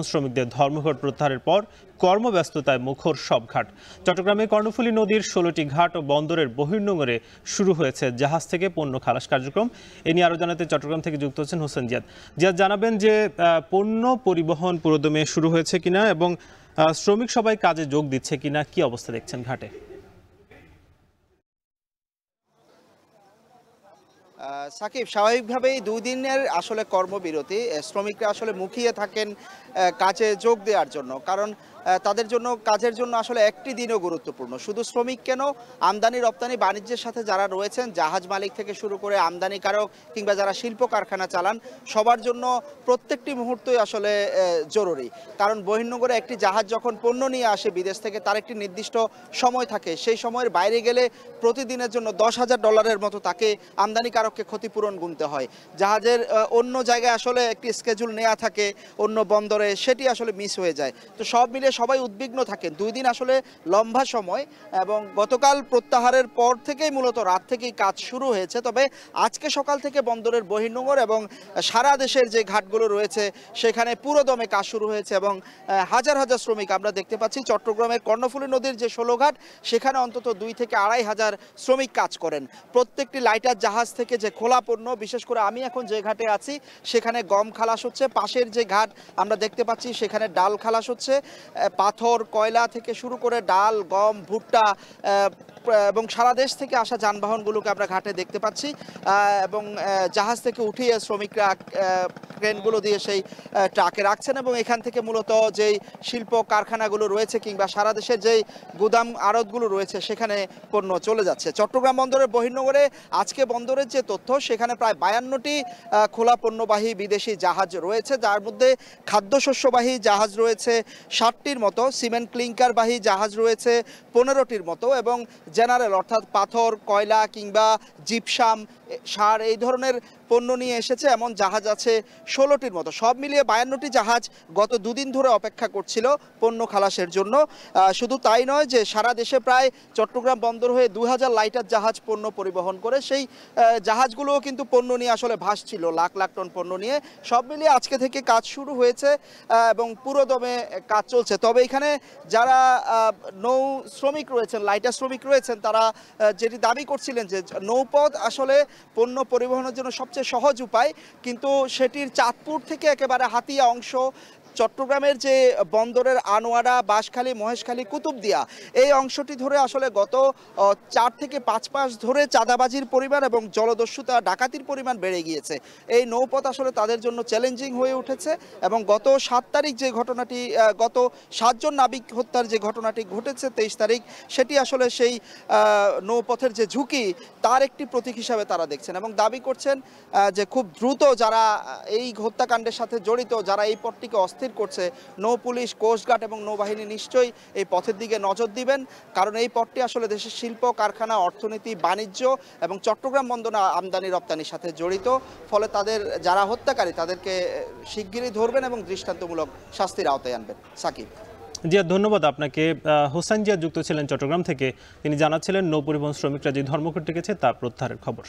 শ্রমিকদের ধর্মঘট প্রত্যাহারের পর কর্মব্যস্ততায় মুখর সব ঘাট। চট্টগ্রামে কর্ণফুলী নদীর ১৬টি ঘাট ও বন্দরের বহির্নোঙরে শুরু হয়েছে জাহাজ থেকে পণ্য খালাস কার্যক্রম। এ নিয়ে আরো জানাতে চট্টগ্রাম থেকে যুক্ত হচ্ছেন হোসেন জিয়াদ। জিয়াদ, জানাবেন যে পণ্য পরিবহন পুরোদমে শুরু হয়েছে কিনা এবং শ্রমিক সবাই কাজে যোগ দিচ্ছে কিনা, কি অবস্থা দেখছেন ঘাটে? সাকিব, স্বাভাবিকভাবেই ২ দিনের আসলে কর্মবিরতি শ্রমিকরা আসলে মুখিয়ে থাকেন কাজে যোগ দেওয়ার জন্য। কারণ তাদের জন্য কাজের জন্য আসলে একটি দিনও গুরুত্বপূর্ণ। শুধু শ্রমিক কেন, আমদানি রপ্তানি বাণিজ্যের সাথে যারা রয়েছেন, জাহাজ মালিক থেকে শুরু করে আমদানিকারক কিংবা যারা শিল্প কারখানা চালান, সবার জন্য প্রত্যেকটি মুহূর্তই আসলে জরুরি। কারণ বহির্নোঙরে একটি জাহাজ যখন পণ্য নিয়ে আসে বিদেশ থেকে, তার একটি নির্দিষ্ট সময় থাকে। সেই সময়ের বাইরে গেলে প্রতিদিনের জন্য $১০,০০০ মতো তাকে আমদানিকারককে ক্ষতিপূরণ গুনতে হয়। জাহাজের অন্য জায়গায় আসলে একটি স্কেজুল নেওয়া থাকে অন্য বন্দরে, সেটি আসলে মিস হয়ে যায়। তো সব মিলে সবাই উদ্বিগ্ন থাকেন। ২ দিন আসলে লম্বা সময় এবং গতকাল প্রত্যাহারের পর থেকেই মূলত রাত থেকেই কাজ শুরু হয়েছে। তবে আজকে সকাল থেকে বন্দরের বহির্নোঙর এবং সারা দেশের যে ঘাটগুলো রয়েছে সেখানে পুরোদমে কাজ শুরু হয়েছে এবং হাজার হাজার শ্রমিক আমরা দেখতে পাচ্ছি। চট্টগ্রামের কর্ণফুলী নদীর যে ১৬ ঘাট, সেখানে অন্তত ২ থেকে ২.৫ হাজার শ্রমিক কাজ করেন। প্রত্যেকটি লাইটার জাহাজ থেকে যে খোলা পণ্য, বিশেষ করে আমি এখন যে ঘাটে আছি সেখানে গম খালাস হচ্ছে। পাশের যে ঘাট আমরা দেখতে পাচ্ছি সেখানে ডাল খালাস হচ্ছে। পাথর, কয়লা থেকে শুরু করে ডাল, গম, ভুট্টা এবং সারা দেশ থেকে আসা যানবাহনগুলোকে আমরা ঘাটে দেখতে পাচ্ছি এবং জাহাজ থেকে উঠিয়ে শ্রমিকরা ক্রেনগুলো দিয়ে সেই ট্রাকে রাখছেন এবং এখান থেকে মূলত যেই শিল্প কারখানাগুলো রয়েছে কিংবা সারা দেশের যেই গুদাম আড়তগুলো রয়েছে সেখানে পণ্য চলে যাচ্ছে। চট্টগ্রাম বন্দরের বহির্নোঙরে আজকে বন্দরের যে তথ্য, সেখানে প্রায় ৫২টি খোলা পণ্যবাহী বিদেশি জাহাজ রয়েছে, যার মধ্যে খাদ্যশস্যবাহী জাহাজ রয়েছে ৬০টির মতো, সিমেন্ট ক্লিংকারবাহী জাহাজ রয়েছে ১৫টির মতো এবং জেনারেল অর্থাৎ পাথর, কয়লা কিংবা জিপসাম, সার এই ধরনের পণ্য নিয়ে এসেছে এমন জাহাজ আছে ১৬টির মতো। সব মিলিয়ে ৫২টি জাহাজ গত ২ দিন ধরে অপেক্ষা করছিল পণ্য খালাসের জন্য। শুধু তাই নয়, যে সারা দেশে প্রায় চট্টগ্রাম বন্দর হয়ে ২,০০০ লাইটার জাহাজ পণ্য পরিবহন করে, সেই জাহাজগুলোও কিন্তু পণ্য নিয়ে আসলে ভাসছিল, লাখ লাখ টন পণ্য নিয়ে। সব মিলিয়ে আজকে থেকে কাজ শুরু হয়েছে এবং পুরোদমে কাজ চলছে। তবে এখানে যারা নৌ শ্রমিক রয়েছেন, লাইটার শ্রমিক রয়েছেন, তারা যেটি দাবি করছিলেন যে নৌপথ আসলে পণ্য পরিবহনের জন্য সবচেয়ে সহজ উপায়, কিন্তু সেটির চাঁদপুর থেকে একেবারে হাতিয়া অংশ, চট্টগ্রামের যে বন্দরের আনোয়ারা, বাঁশখালী, মহেশখালী, কুতুবদিয়া, এই অংশটি ধরে আসলে গত ৪ থেকে ৫ মাস ধরে চাঁদাবাজির পরিমাণ এবং জলদস্যুতা, ডাকাতির পরিমাণ বেড়ে গিয়েছে। এই নৌপথ আসলে তাদের জন্য চ্যালেঞ্জিং হয়ে উঠেছে এবং গত ৭ তারিখ যে ঘটনাটি, গত ৭ জন নাবিক হত্যার যে ঘটনাটি ঘটেছে ২৩ তারিখ, সেটি আসলে সেই নৌপথের যে ঝুঁকি, তার একটি প্রতীক হিসাবে তারা দেখছেন এবং দাবি করছেন যে খুব দ্রুত যারা এই হত্যাকাণ্ডের সাথে জড়িত, যারা এই পথটিকে অস্থির করছে, নৌ পুলিশ, কোস্টগার্ড এবং নৌবাহিনী নিশ্চয়ই এই পথের দিকে নজর দিবেন। কারণ এই পথটি আসলে দেশের শিল্প কারখানা, অর্থনীতি, বাণিজ্য এবং চট্টগ্রাম বন্দর আমদানি রপ্তানির সাথে জড়িত। ফলে তাদের যারা হত্যাকারী, তাদেরকে শিগগিরই ধরবেন এবং দৃষ্টান্তমূলক শাস্তির আওতায় আনবেন। সাকিব। জিয়া, ধন্যবাদ আপনাকে। হোসেন জিয়া যুক্ত ছিলেন চট্টগ্রাম থেকে। তিনি জানাচ্ছিলেন নৌ পরিবহন শ্রমিকরা যে ধর্মঘট ডেকেছে তা প্রত্যাহারের খবর।